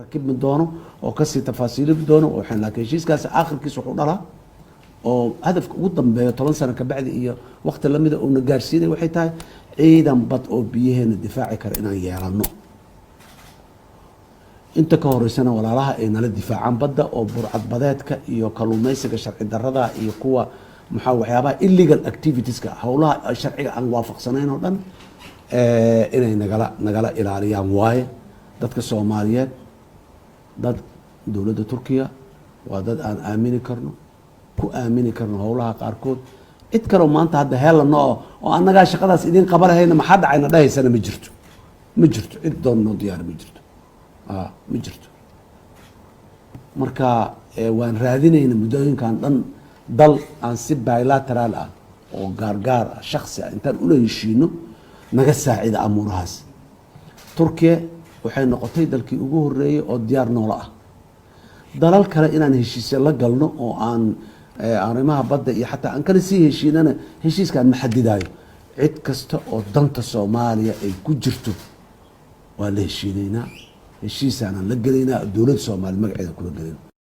ركب من دونه وكسي تفاصيل بدونه وحنا لكن شيء كاس آخر كيس وحنا لها وهدف قدام ب 8 سنة كبعد إيه وقت لما ده ونجارسيني وحيتها عيدا بطء بيهن الدفاع كرنا يعلنه أنت كهورسنا ولا راها إن الدفاع عن بدأ أو برعة بدأتك يقولون ميسك شرع الدرجة يقوى محاول حيابها illegal activities كهؤلاء الشرع عن وافق سنين ودن إن نجلا إلى عليهم واي dadka Soomaaliyeed dad dawladda Turkiya waa dad aan ku aamini karno howlaha qaarkood cid kale maanta hadda heelano oo annaga shaqadaas idin qabanayna maxaa dhacayna dhahaysana ma jirto cid doonno diyaar ma jirto marka waan raadinayna muddooyinkan dhan dal aan si bilateral ah oo gaar ah shakhsi ah intaan u leeyishino naga saacida amuurahaas Turkiya waxay noqotay dalkii ugu horeeyay oo diyaar noola ah dalal kale inaan heshiisyo la galno oo aan arrimaha badda iyo xataa aan kala sii heshiinana heshiiskaan ma xadidayo cid kasta oo danta Soomaaliya ay ku jirto waa la heshiinaynaa heshiisaan la galeynaa dawladda Soomaaliya magaceeda kula galeynaa